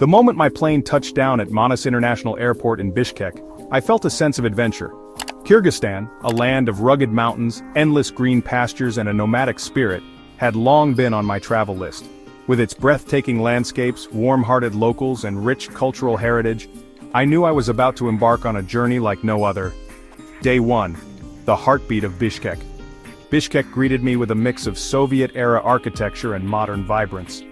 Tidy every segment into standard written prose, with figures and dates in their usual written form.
The moment my plane touched down at Manas International Airport in Bishkek, I felt a sense of adventure. Kyrgyzstan, a land of rugged mountains, endless green pastures and a nomadic spirit, had long been on my travel list. With its breathtaking landscapes, warm-hearted locals and rich cultural heritage, I knew I was about to embark on a journey like no other. Day 1. The heartbeat of Bishkek. Bishkek greeted me with a mix of Soviet-era architecture and modern vibrance.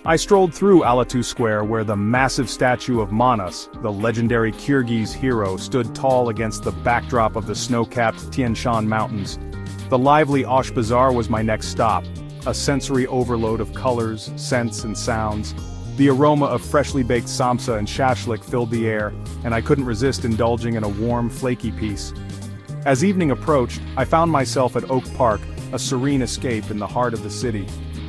I strolled through Ala-Kul Square where the massive statue of Manas, the legendary Kyrgyz hero, stood tall against the backdrop of the snow-capped Tien Shan mountains. The lively Osh Bazaar was my next stop, a sensory overload of colors, scents and sounds. The aroma of freshly baked samsa and shashlik filled the air, and I couldn't resist indulging in a warm, flaky piece. As evening approached, I found myself at Oak Park, a serene escape in the heart of the city.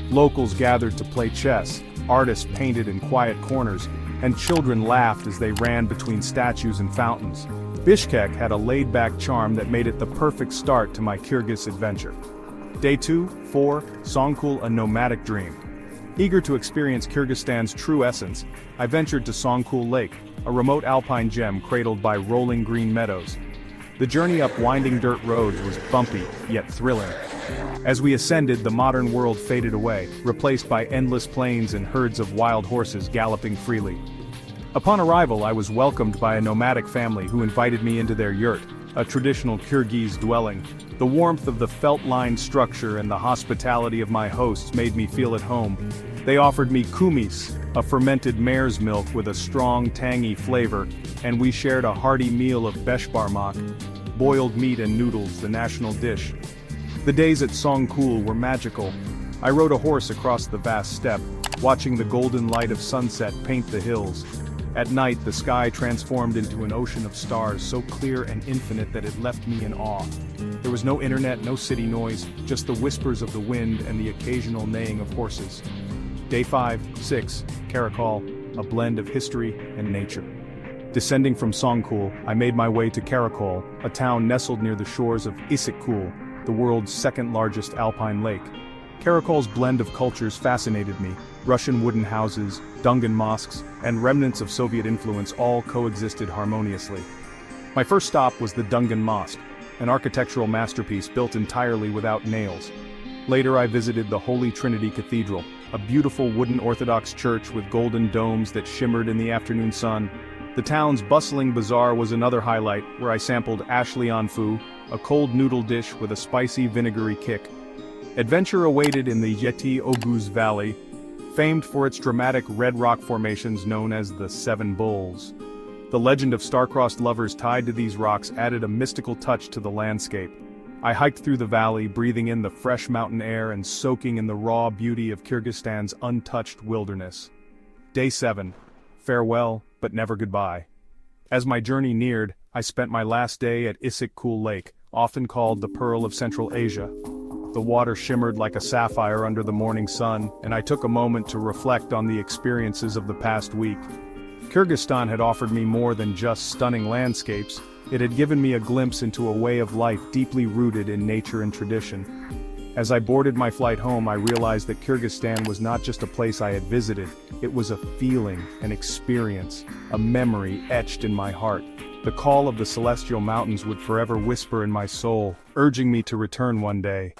Locals gathered to play chess, artists painted in quiet corners, and children laughed as they ran between statues and fountains. Bishkek had a laid-back charm that made it the perfect start to my Kyrgyz adventure. Day 2, 4, Song-Kul, a nomadic dream. Eager to experience Kyrgyzstan's true essence, I ventured to Song-Kul Lake, a remote alpine gem cradled by rolling green meadows. The journey up winding dirt roads was bumpy, yet thrilling. As we ascended, the modern world faded away, replaced by endless plains and herds of wild horses galloping freely. Upon arrival, I was welcomed by a nomadic family who invited me into their yurt, a traditional Kyrgyz dwelling. The warmth of the felt-lined structure and the hospitality of my hosts made me feel at home. They offered me kumis, a fermented mare's milk with a strong, tangy flavor, and we shared a hearty meal of beshbarmak, boiled meat and noodles, the national dish. The days at Song-Kul were magical. I rode a horse across the vast steppe, watching the golden light of sunset paint the hills. At night, the sky transformed into an ocean of stars so clear and infinite that it left me in awe. There was no internet, no city noise, just the whispers of the wind and the occasional neighing of horses. Day 5, 6, Karakol, a blend of history and nature. Descending from Song-Kul, I made my way to Karakol, a town nestled near the shores of Issyk-Kul, the world's second-largest alpine lake. Karakol's blend of cultures fascinated me. Russian wooden houses, Dungan mosques, and remnants of Soviet influence all coexisted harmoniously. My first stop was the Dungan Mosque, an architectural masterpiece built entirely without nails. Later I visited the Holy Trinity Cathedral, a beautiful wooden Orthodox church with golden domes that shimmered in the afternoon sun. The town's bustling bazaar was another highlight, where I sampled ashlian pho, a cold noodle dish with a spicy vinegary kick. Adventure awaited in the Jeti-Ögüz Valley, famed for its dramatic red rock formations known as the Seven Bulls. The legend of star-crossed lovers tied to these rocks added a mystical touch to the landscape. I hiked through the valley, breathing in the fresh mountain air and soaking in the raw beauty of Kyrgyzstan's untouched wilderness. Day 7. Farewell, but never goodbye. As my journey neared, I spent my last day at Issyk-Kul Lake, often called the Pearl of Central Asia. The water shimmered like a sapphire under the morning sun, and I took a moment to reflect on the experiences of the past week. Kyrgyzstan had offered me more than just stunning landscapes. It had given me a glimpse into a way of life deeply rooted in nature and tradition. As I boarded my flight home, I realized that Kyrgyzstan was not just a place I had visited, it was a feeling, an experience, a memory etched in my heart. The call of the celestial mountains would forever whisper in my soul, urging me to return one day.